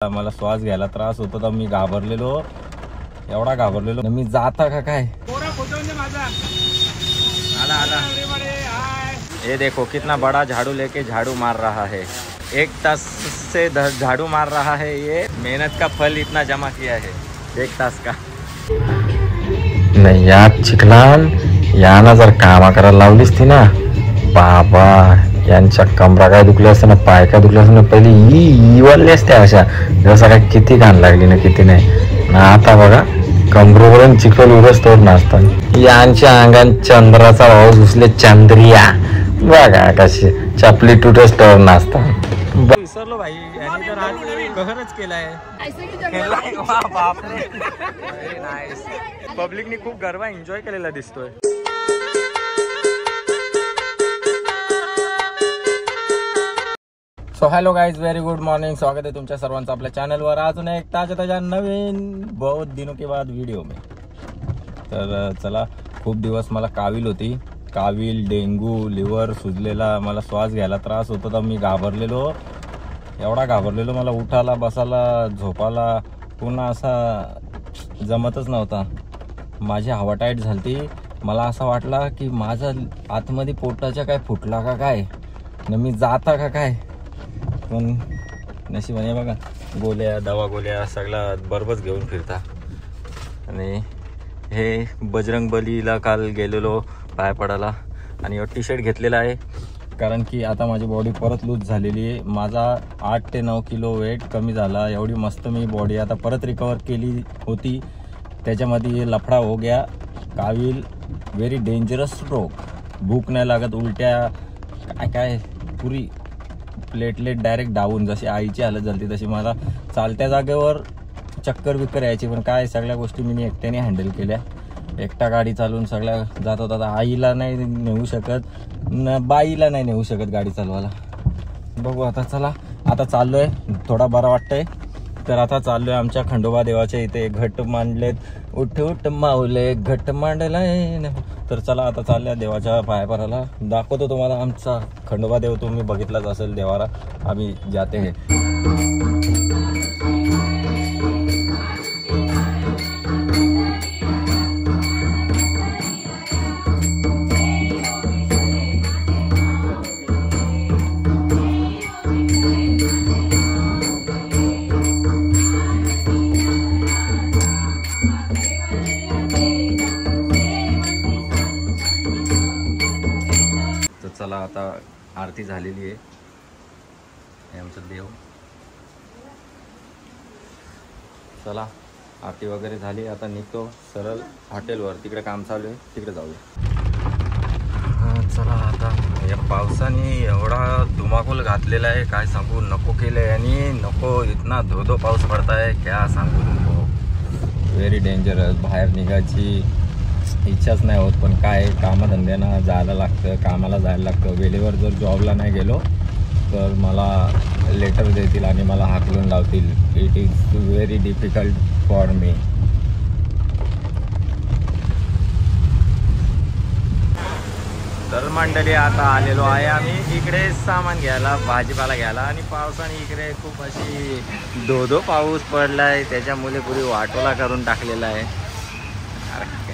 मला श्वास घ्यायला त्रास होता तर मी घाबरलेलो, एवढा घाबरलेलो मी जाता का काय। ये देखो कितना बड़ा झाड़ू लेके झाड़ू मार रहा है, 1 तास से झाड़ू मार रहा है। ये मेहनत का फल इतना जमा किया है 1 तास का। नाही यार चिखलान याना जर कामा करायला लावलीस ती ना बाबा, यांच्या कमरा काय दुखले असते ना, पाय काय दुखले असते ना, पहिली इवलले असते अशा जसं काय किती घाण लागली ना किती नाही ना। आता बघा कमरेवरून चिखल उरस तोड नाचतात। यांच्या अंगात चंद्राचा भाऊ घुसले चंद्रिया, बघा कशी चपली तुटस तोड नाचतात। विसरलो भाई, याने तर आज कहरच केलाय। बापरे नाईस, पब्लिकनी खूप गरबा एन्जॉय केलेला दिसतोय। So hello guys, very good morning, स्वागत आहे तुमच्या सर्वांचं आपल्या चॅनलवर अजून एक ताज्या नवीन बहुत दिनों के बाद व्हिडिओ में। तर चला, खूप दिवस मला कावील होती, कावील, डेंगू, लिव्हर सुजलेला, मला श्वास घ्यायला त्रास होता तर मी घाबरलेलो, एवढा घाबरलेलो मला उठायला बसायला झोपायला पुन्हा असा जमतच नव्हता। माझी हवा टाईट झालती, मला असं वाटला की माझा आतमध्ये पोटाच्या काय फुटला का काय न मी जाता का काय। पण नशिबाने बघा गोळ्या दवा गोळ्या सगळा बरोबरच घेऊन फिरता। आणि हे बजरंग बलीला काल गेलेलो पाय पडायला आणि टी शर्ट घेतलेला आहे कारण की आता माझी बॉडी परत लूज झालेली आहे। माझा 8 ते 9 किलो वेट कमी झाला, एवढी मस्त मी बॉडी आता परत रिकवर केली होती। त्याच्यामध्ये लफडा हो गया, कावील, व्हेरी डेंजरस रोग, भूक नाही लागत, उलट्या काय काय पुरी प्लेटलेट डायरेक्ट डाऊन, जशी आईची हालत झाली तशी मला चालत्या जागेवर चक्कर बिक्कर यायची। पण काय सगळ्या गोष्टी मी एकट्याने हँडल केल्या, एकटा गाडी चालवून सगळ्या जात होता। आईला नाही नेऊ शकत न बाईला नाही नेऊ शकत गाडी चालवायला। बघू आता, चला आता चाललोय, थोडा बरा वाटतंय तर आता चाललोय आमच्या खंडोबा देवाच्या इथे। घट मांडलेत, उठ उठ माऊले घट मांडलाय, तर चला आता चालल्या देवाच्या पाया पडायला। दाखवतो तुम्हाला आमचा खंडोबा देव, तुम्ही बघितलाच असेल देवाला आम्ही जाते हे। चला आता आरती झालेली आहे, हे आमचं देव। चला आरती वगैरे झाली, आता निघतो सरळ हॉटेलवर, तिकडे काम चालू आहे, तिकडे जाऊया। चला आता या पावसाने एवढा धुमाकूल घातलेला आहे काय सांगू, नको केलंय आणि नको इतना धो पाऊस पडताय क्या सांगू नको, व्हेरी डेंजरस। बाहेर निघायची इच्छाच नाही होत, पण काय कामधंद्यानं जायला लागतं, कामाला जायला लागतं। वेळेवर जर जॉबला नाही गेलो तर मला लेटर देतील आणि मला हाकलून लावतील। It is very difficult for me. तर मंडळी आता आलेलो आहे आम्ही इकडे सामान घ्यायला, भाजीपाला घ्यायला, आणि पावसाने इकडे खूप अशी धो पाऊस पडलाय, त्याच्यामुळे पुरी वाटोला करून टाकलेला आहे।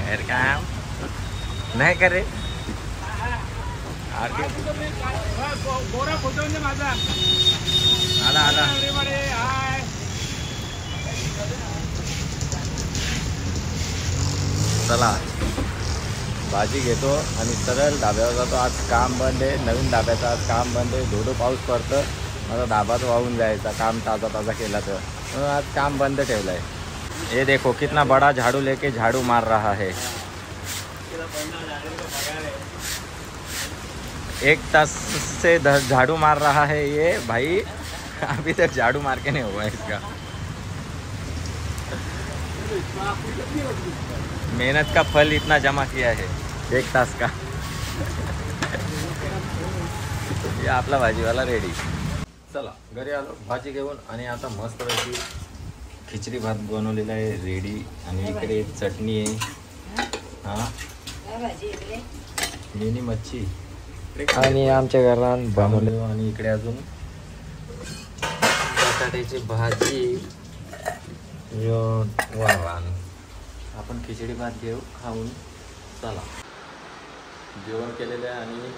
अरे काम नाही करे आला आला। चला भाजी घेतो आणि सरळ धाब्यावर जातो। आज काम बंद आहे, नवीन धाब्याचं आज काम बंद आहे, धो पाऊस पडतं, माझा धाबाच वाहून जायचा, काम ताजा केला तर म्हणून आज काम बंद ठेवलं आहे। ये देखो कितना बड़ा झाड़ू लेके झाड़ू मार रहा है, 1 तास से झाड़ू मार रहा है ये भाई, अभी तक झाड़ू मार के नहीं हुआ है इसका। मेहनत का फल इतना जमा किया है 1 तास का। ये आपला भाजीवाला रेडी। चला घरी आलो भाजी घेऊन, आणि आता मस्त पैकी खिचडी भात बनवलेला आहे रेडी, आणि इकडे चटणी आहे, हा मिनी मच्छी आणि आमच्या घरात बनवले, आणि इकडे अजून बटाट्याची भाजी, वरण. आपण खिचडी भात घेऊ खाऊन. चला, जेवण केलेलं आहे आणि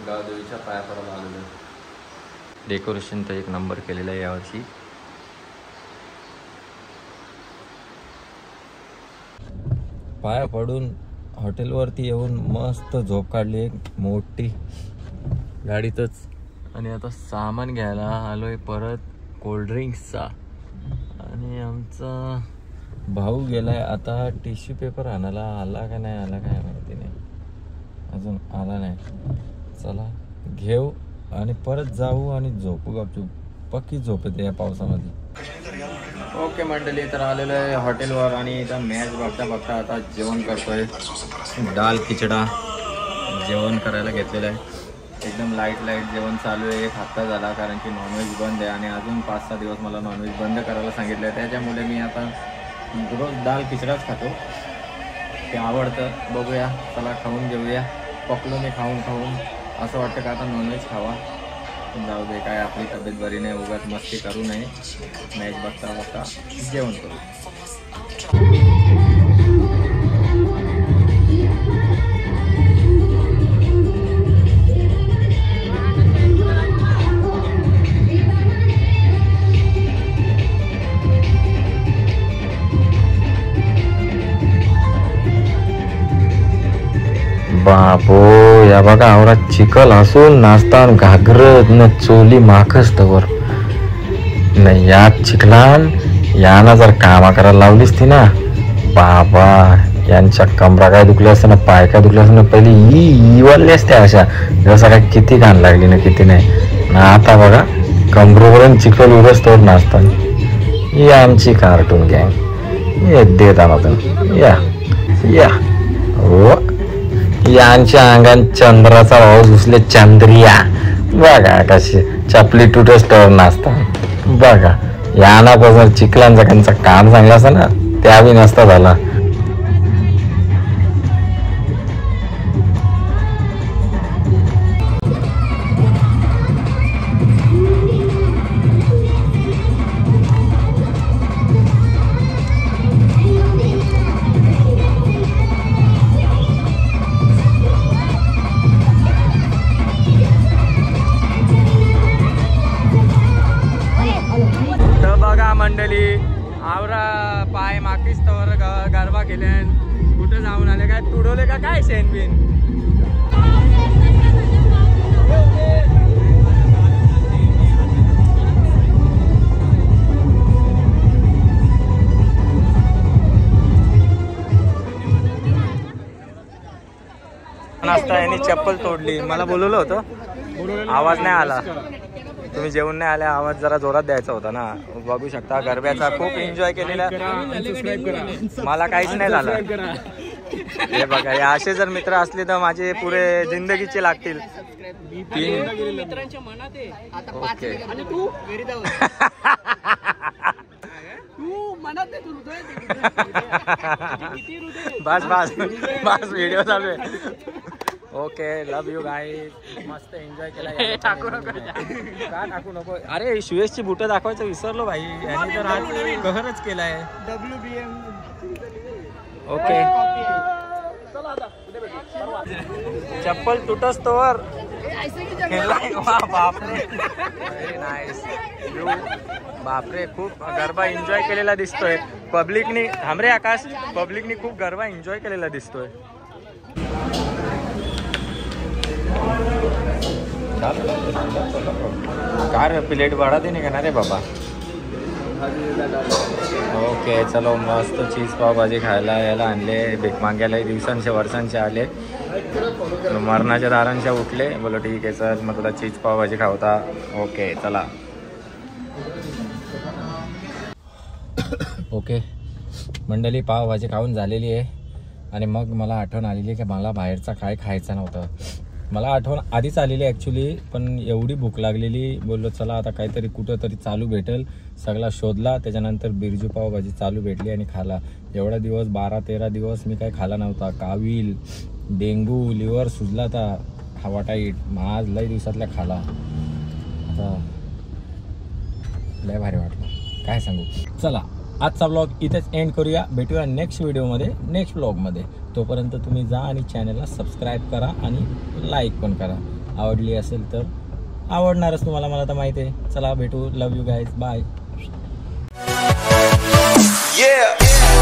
गावदेवीच्या पाया पडायला आलेलं आहे. डेकोरेशन तर एक नंबर केलेलं आहे यावर्षी. पाया पडून हॉटेलवरती येऊन मस्त झोप काढली एक मोठी गाडीतच. आणि आता सामान घ्यायला आलोय परत कोल्ड्रिंक्सचा. आणि आमचा भाऊ गेलाय आता टिश्यू पेपर आणायला. आला का नाही आला काय माहिती नाही, अजून आला नाही. चला घेऊ आणि परत जाऊ आणि झोपू गपचूप. पक्की झोप येते या पावसामध्ये. ओके मंडळी, तर आलेलं आहे हॉटेलवर आणि इथं मॅच बघता बघता आता जेवण करतोय. दाल खिचडा जेवण करायला घेतलेलं आहे. एकदम लाईट जेवण चालू आहे. 1 हफ्ता झाला कारण की नॉनव्हेज बंद आहे आणि अजून 5-6 दिवस मला नॉनव्हेज बंद करायला सांगितलं आहे. त्याच्यामुळे मी आता रोज दाल खिचडाच खातो. ते आवडतं. बघूया, चला खाऊन घेऊया. पकलो मी खाऊन असं वाटतं का आता नॉनव्हेज खावा. जाऊ दे, काय आपली तब्येत बरी नाही, उगाच मस्ती करू नये. मॅच बघता जेवण करू. बापो, या बघा आवरा चिखल असून नाचता घागरत न चोली माखस तवर नाही. यात चिखलान याना जर कामा करायला लावलीस ती ना, बाबा यांच्या कमरा काय दुखल्या असतं ना, पाय काय दुखले असतं ना, पहिली वाढली असते अशा जसं काय किती घाण लागली ना किती नाही ना. आता बघा कमरेवरून चिखल उरसतोवर नाचताना. ही आमची कार्टून गँग ये देत आम्हाला. या हो, यांच्या अंगात चंद्राचा भाऊ घुसले. चंद्रिया बघा कशी चपली तुटस तर नाचता. बघा यानापासून चिखलांचा त्यांचा काम चांगला असं ना, त्या बी नसता झाला. मंडळी आवरा पाय माकीस तवर गरबा केल्यान. कुठं जाऊन आले काय तुडवले का काय शेणबिन. नाश्ता यांनी चप्पल तोडली. मला बोलवलं होतं, आवाज नाही आला. तुम्ही जेवण नाही आले, आवाज जरा जोरात द्यायचा होता ना. बघू शकता गरब्याचा खूप एन्जॉय केलेला. मला काहीच नाही झालं. हे बघा, हे असे जर मित्र असले तर माझे पुरे जिंदगीचे लागतील. ओके बस बस बस, व्हिडिओ चालू आहे. Okay, love you guys. मस्त एन्जॉय केला. टाकू नको का टाकू नको. अरे सुयशची बुटं दाखवायचं विसरलो भाई. यांनी तर आज कहरच केलाय. ओके, चप्पल तुटस तोवर. बापरे, नाईस. बापरे, खूप गरबा एन्जॉय केलेला दिसतोय पब्लिकनी. थांबरे आकाश, पब्लिकनी खूप गरबा एन्जॉय केलेला दिसतोय. कार प्लेट वाढा देणे का ना रे बाबा. ओके चलो, मस्त चीज पावभाजी खायला यायला आणले. भीक मागायला दिवसांचे वर्षांचे आले. मरणाच्या दारांच्या उठले. बोलो ठीक आहे सर, मग तुला चीज पावभाजी खावता. ओके चला. ओके मंडळी, पावभाजी खाऊन झालेली आहे आणि मग मला आठवण आलेली की मला बाहेरचा काय खायचं नव्हतं. मला आठवण आधीच आलेली ॲक्च्युली, पण एवढी भूक लागलेली. बोललो चला आता काहीतरी कुठं तरी चालू भेटेल. सगळा शोधला, त्याच्यानंतर बिरजू पावभाजी चालू भेटली आणि खाला. एवढा दिवस 12-13 दिवस मी काही खाला नव्हता. कावील, डेंगू, लिव्हर सुजला होता, हवा टाईट. आज लय दिवसातल्या खाला. आता लय भारी वाटलं. काय सांगू. चला आजचा ब्लॉग इथेच एंड करूया. भेटूया नेक्स्ट व्हिडिओमध्ये, नेक्स्ट ब्लॉगमध्ये. तोपर्यंत तुम्ही जा आणि चॅनलला सबस्क्राईब करा आणि लाईक पण करा. आवडली असेल तर आवडणारच तुम्हाला, मला तर माहिती आहे. चला भेटू. लव यू गाईज. बाय. Yeah.